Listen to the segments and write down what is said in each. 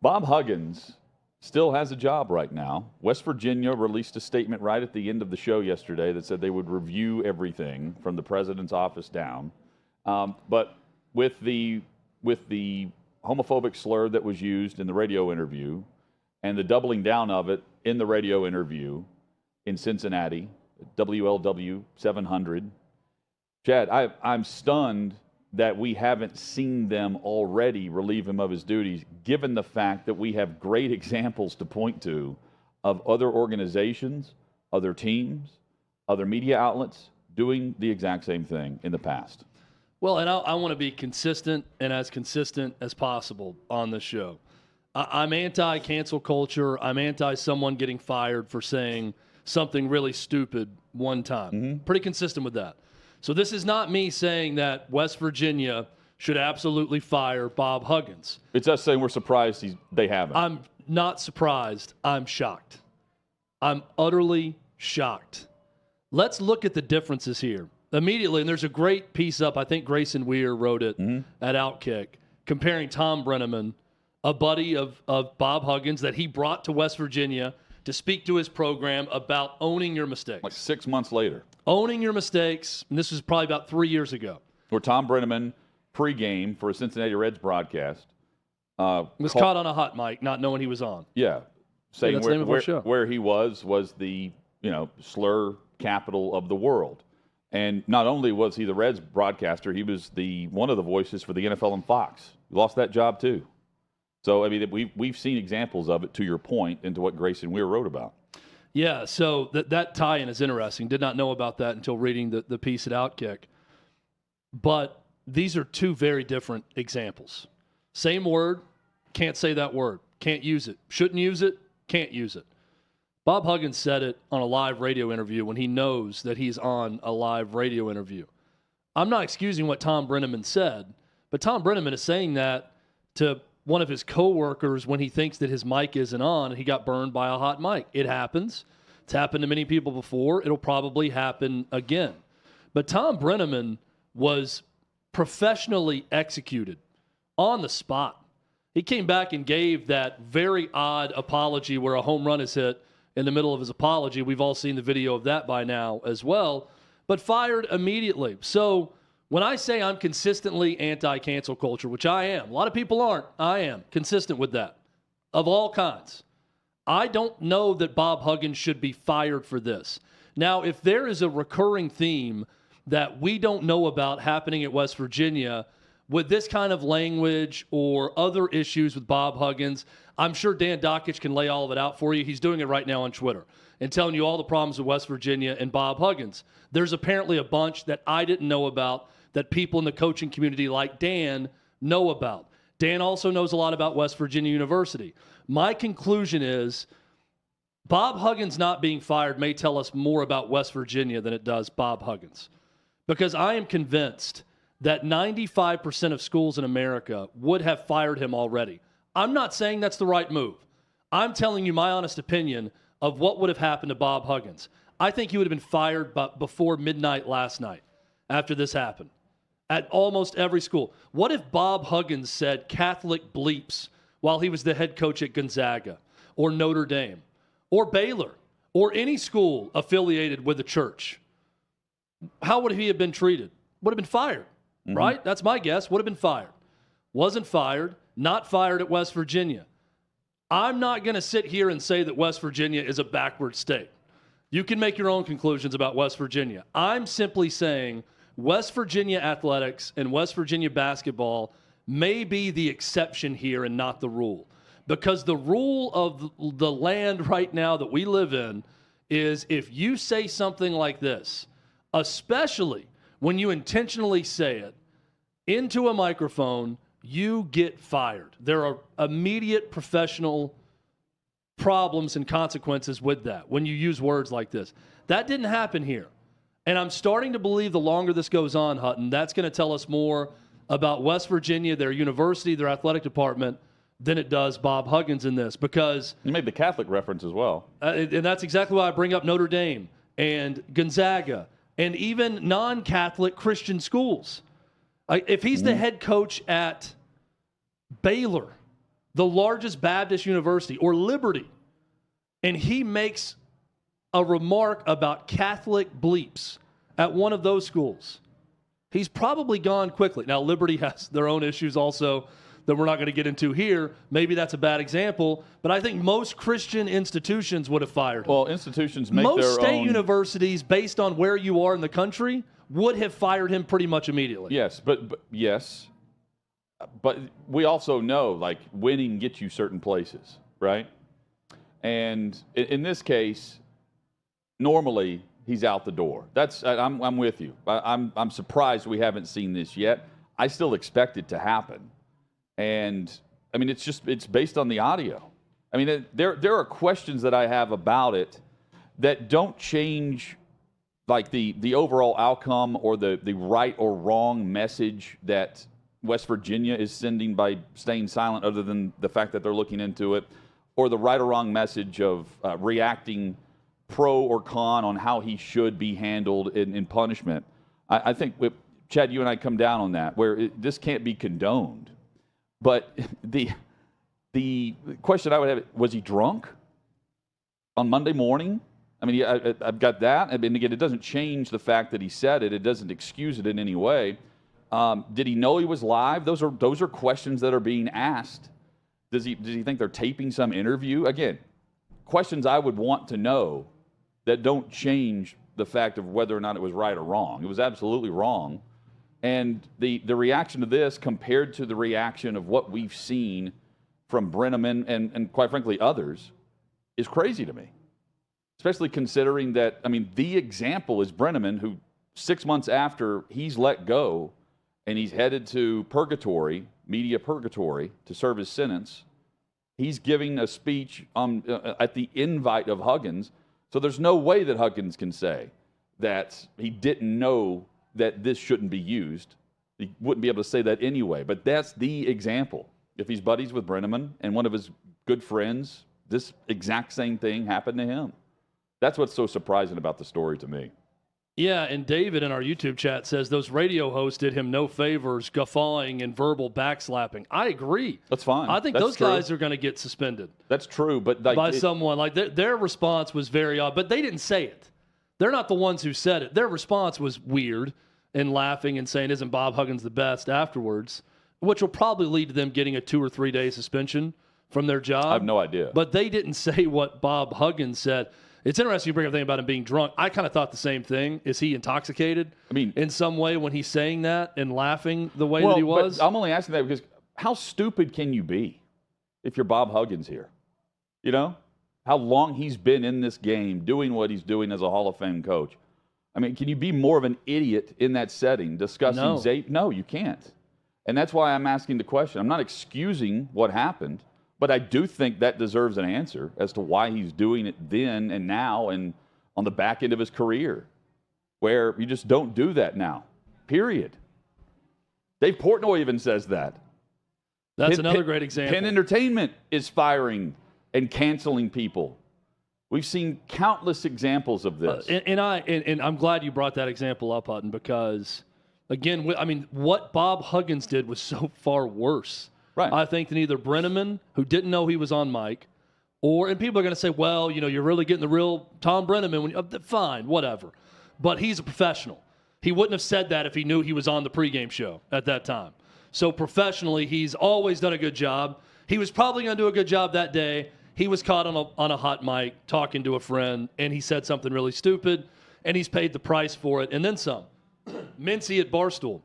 Bob Huggins still has a job right now. West Virginia released a statement right at the end of the show yesterday that said they would review everything from the president's office down. But with the homophobic slur that was used in the radio interview and the doubling down of it in the radio interview in Cincinnati, WLW 700, Chad, I'm stunned that we haven't seen them already relieve him of his duties, given the fact that we have great examples to point to of other organizations, other teams, other media outlets doing the exact same thing in the past. Well, and I want to be consistent and as consistent as possible on this show. I'm anti-cancel culture. I'm anti someone getting fired for saying something really stupid one time. Mm-hmm. Pretty consistent with that. So this is not me saying that West Virginia should absolutely fire Bob Huggins. It's us saying we're surprised they haven't. I'm not surprised. I'm shocked. I'm utterly shocked. Let's look at the differences here immediately. And there's a great piece up. I think Grayson Weir wrote it at OutKick, comparing Tom Brenneman, a buddy of Bob Huggins that he brought to West Virginia to speak to his program about owning your mistakes. Like 6 months later. Owning your mistakes, and this was probably about 3 years ago. Where Tom Brenneman, pregame for a Cincinnati Reds broadcast, was caught on a hot mic, not knowing he was on. Yeah, saying yeah, where he was the slur capital of the world. And not only was he the Reds broadcaster, he was one of the voices for the NFL and Fox. He lost that job too. So, I mean, we've seen examples of it, to your point, into what Grayson Weir wrote about. Yeah, so that tie-in is interesting. Did not know about that until reading the piece at OutKick. But these are two very different examples. Same word, can't say that word. Can't use it. Shouldn't use it, can't use it. Bob Huggins said it on a live radio interview when he knows that he's on a live radio interview. I'm not excusing what Tom Brenneman said, but Tom Brenneman is saying that to one of his coworkers when he thinks that his mic isn't on and he got burned by a hot mic. It happens. It's happened to many people before. It'll probably happen again. But Tom Brenneman was professionally executed on the spot. He came back and gave that very odd apology where a home run is hit in the middle of his apology. We've all seen the video of that by now as well, but fired immediately. So when I say I'm consistently anti-cancel culture, which I am, a lot of people aren't, I am consistent with that, of all kinds. I don't know that Bob Huggins should be fired for this. Now, if there is a recurring theme that we don't know about happening at West Virginia with this kind of language or other issues with Bob Huggins, I'm sure Dan Dockich can lay all of it out for you. He's doing it right now on Twitter and telling you all the problems with West Virginia and Bob Huggins. There's apparently a bunch that I didn't know about that people in the coaching community like Dan know about. Dan also knows a lot about West Virginia University. My conclusion is Bob Huggins not being fired may tell us more about West Virginia than it does Bob Huggins. Because I am convinced that 95% of schools in America would have fired him already. I'm not saying that's the right move. I'm telling you my honest opinion of what would have happened to Bob Huggins. I think he would have been fired before midnight last night after this happened at almost every school. What if Bob Huggins said Catholic bleeps while he was the head coach at Gonzaga or Notre Dame or Baylor or any school affiliated with the church? How would he have been treated? Would have been fired, right? That's my guess. Would have been fired. Wasn't fired, not fired at West Virginia. I'm not going to sit here and say that West Virginia is a backward state. You can make your own conclusions about West Virginia. I'm simply saying West Virginia athletics and West Virginia basketball may be the exception here and not the rule. Because the rule of the land right now that we live in is if you say something like this, especially when you intentionally say it into a microphone, you get fired. There are immediate professional problems and consequences with that when you use words like this. That didn't happen here. And I'm starting to believe the longer this goes on, Hutton, that's going to tell us more about West Virginia, their university, their athletic department, than it does Bob Huggins in this. Because you made the Catholic reference as well. And that's exactly why I bring up Notre Dame and Gonzaga and even non-Catholic Christian schools. If he's the head coach at Baylor, the largest Baptist university, or Liberty, and he makes a remark about Catholic bleeps at one of those schools, he's probably gone quickly. Now, Liberty has their own issues also that we're not going to get into here. Maybe that's a bad example, but I think most Christian institutions would have fired him. Well, institutions make their own. Most state universities, based on where you are in the country, would have fired him pretty much immediately. Yes, but yes. But we also know, like, winning gets you certain places, right? And in this case, normally he's out the door. I'm with you. I'm surprised we haven't seen this yet. I still expect it to happen. And I mean, it's based on the audio. I mean, there are questions that I have about it that don't change, like, the overall outcome or the right or wrong message that West Virginia is sending by staying silent, other than the fact that they're looking into it, or the right or wrong message of reacting pro or con on how he should be handled in punishment. I think, Chad, you and I come down on that, where this can't be condoned. But the question I would have, was he drunk on Monday morning? I mean, I've got that. I mean, again, it doesn't change the fact that he said it. It doesn't excuse it in any way. Did he know he was live? Those are questions that are being asked. Does he think they're taping some interview? Again, questions I would want to know that don't change the fact of whether or not it was right or wrong. It was absolutely wrong. And the reaction to this, compared to the reaction of what we've seen from Brenneman and quite frankly others, is crazy to me. Especially considering that, I mean, the example is Brenneman, who 6 months after he's let go and he's headed to purgatory, media purgatory, to serve his sentence, he's giving a speech at the invite of Huggins. So there's no way that Huggins can say that he didn't know that this shouldn't be used. He wouldn't be able to say that anyway. But that's the example. If he's buddies with Brenneman and one of his good friends, this exact same thing happened to him. That's what's so surprising about the story to me. Yeah, and David in our YouTube chat says those radio hosts did him no favors, guffawing and verbal backslapping. I agree. That's fine. I think That's those true. guys are going to get suspended. That's true, but like someone. Like their response was very odd, but they didn't say it. They're not the ones who said it. Their response was weird and laughing and saying, "Isn't Bob Huggins the best?" afterwards, which will probably lead to them getting a 2 or 3 day suspension from their job. I have no idea. But they didn't say what Bob Huggins said. It's interesting you bring up the thing about him being drunk. I kind of thought the same thing. Is he intoxicated? I mean, in some way when he's saying that and laughing the way that he was? But I'm only asking that because how stupid can you be if you're Bob Huggins here? You know? How long he's been in this game doing what he's doing as a Hall of Fame coach. I mean, can you be more of an idiot in that setting discussing No. No, you can't. And that's why I'm asking the question. I'm not excusing what happened, but I do think that deserves an answer as to why he's doing it then and now and on the back end of his career, where you just don't do that now, period. Dave Portnoy even says that. That's another great example. Penn Entertainment is firing and canceling people. We've seen countless examples of this. And I'm glad you brought that example up, Hutton, because, again, I mean, what Bob Huggins did was so far worse, right, I think, than either Brenneman, who didn't know he was on mic, and people are going to say, well, you know, you're really getting the real Tom Brenneman. Fine, whatever. But he's a professional. He wouldn't have said that if he knew he was on the pregame show at that time. So professionally, he's always done a good job. He was probably going to do a good job that day. He was caught on a hot mic talking to a friend, and he said something really stupid, and he's paid the price for it, and then some. Mincy at Barstool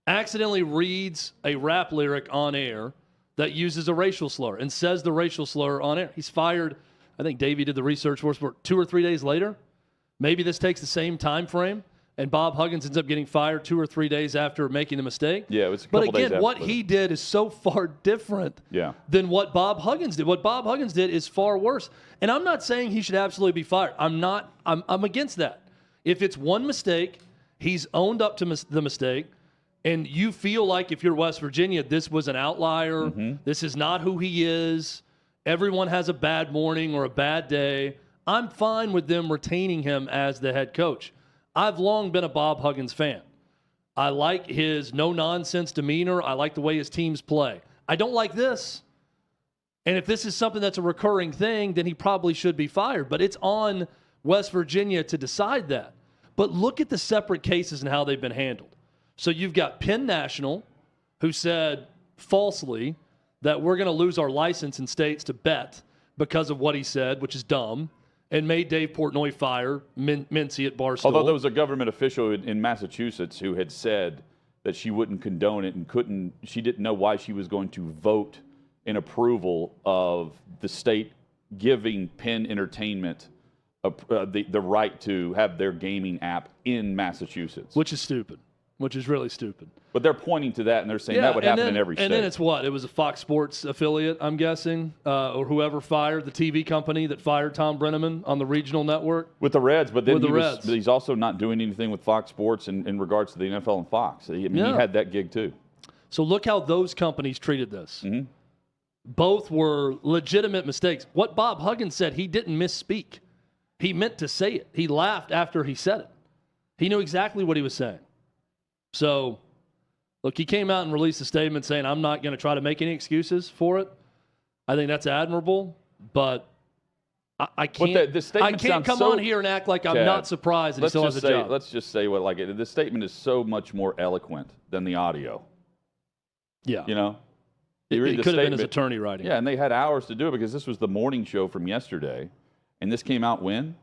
accidentally reads a rap lyric on air that uses a racial slur and says the racial slur on air. He's fired. I think Davey did the research for us 2 or 3 days later. Maybe this takes the same time frame, and Bob Huggins ends up getting fired 2 or 3 days after making the mistake. Yeah, it was a couple days after. But again, what he did is so far different than what Bob Huggins did. What Bob Huggins did is far worse. And I'm not saying he should absolutely be fired. I'm against that. If it's one mistake, he's owned up to the mistake, and you feel like if you're West Virginia, this was an outlier, this is not who he is, everyone has a bad morning or a bad day, I'm fine with them retaining him as the head coach. I've long been a Bob Huggins fan. I like his no-nonsense demeanor. I like the way his teams play. I don't like this. And if this is something that's a recurring thing, then he probably should be fired. But it's on West Virginia to decide that. But look at the separate cases and how they've been handled. So you've got Penn National, who said falsely that we're going to lose our license in states to bet because of what he said, which is dumb, and made Dave Portnoy fire Mincy at Barstool. Although there was a government official in Massachusetts who had said that she wouldn't condone it and she didn't know why she was going to vote in approval of the state giving Penn Entertainment the right to have their gaming app in Massachusetts. Which is stupid. Which is really stupid. But they're pointing to that, and they're saying that would happen in every state. And then it's what? It was a Fox Sports affiliate, I'm guessing, or whoever fired the TV company that fired Tom Brenneman on the regional network. With the Reds, but then Reds. He's also not doing anything with Fox Sports in regards to the NFL and Fox. I mean, he had that gig too. So look how those companies treated this. Mm-hmm. Both were legitimate mistakes. What Bob Huggins said, he didn't misspeak. He meant to say it. He laughed after he said it. He knew exactly what he was saying. So, look, he came out and released a statement saying, I'm not going to try to make any excuses for it. I think that's admirable, but I can't, I can't come on here and act like I'm not surprised that he still has a job. Let's just say the statement is so much more eloquent than the audio. Yeah. You know? It could have been his attorney writing. Yeah, and they had hours to do it because this was the morning show from yesterday. And this came out when?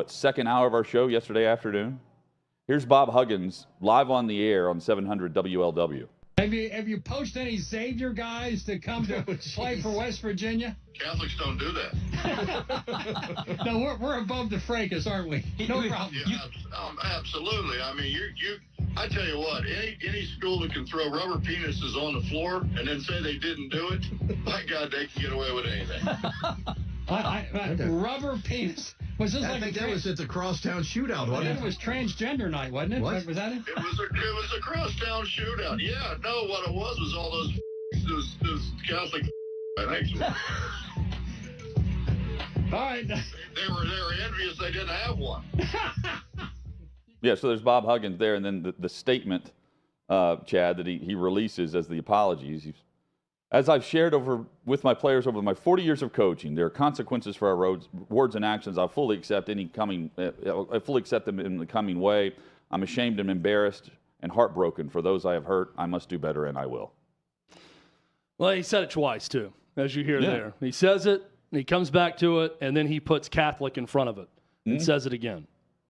Second hour of our show yesterday afternoon? Here's Bob Huggins live on the air on 700 WLW. Have you poached any Savior guys to come to play for West Virginia? Catholics don't do that. No, we're above the fracas, aren't we? No problem. Yeah, absolutely. I mean, I tell you what, any school that can throw rubber penises on the floor and then say they didn't do it, my God, they can get away with anything. Rubber penis. Was this I think that was at the Crosstown Shootout, wasn't it? It was transgender night, wasn't it? What? Was that it? It was a crosstown shootout. Yeah, no, what it was all those Catholic. I think. All right. They were envious they didn't have one. Yeah, so there's Bob Huggins there, and then the statement, Chad, that he releases as the apologies. As I've shared with my players over my 40 years of coaching, there are consequences for our words and actions. I fully accept them in the coming way. I'm ashamed and embarrassed and heartbroken for those I have hurt. I must do better, and I will. Well, he said it twice, too, as you hear there. He says it, and he comes back to it, and then he puts Catholic in front of it and says it again.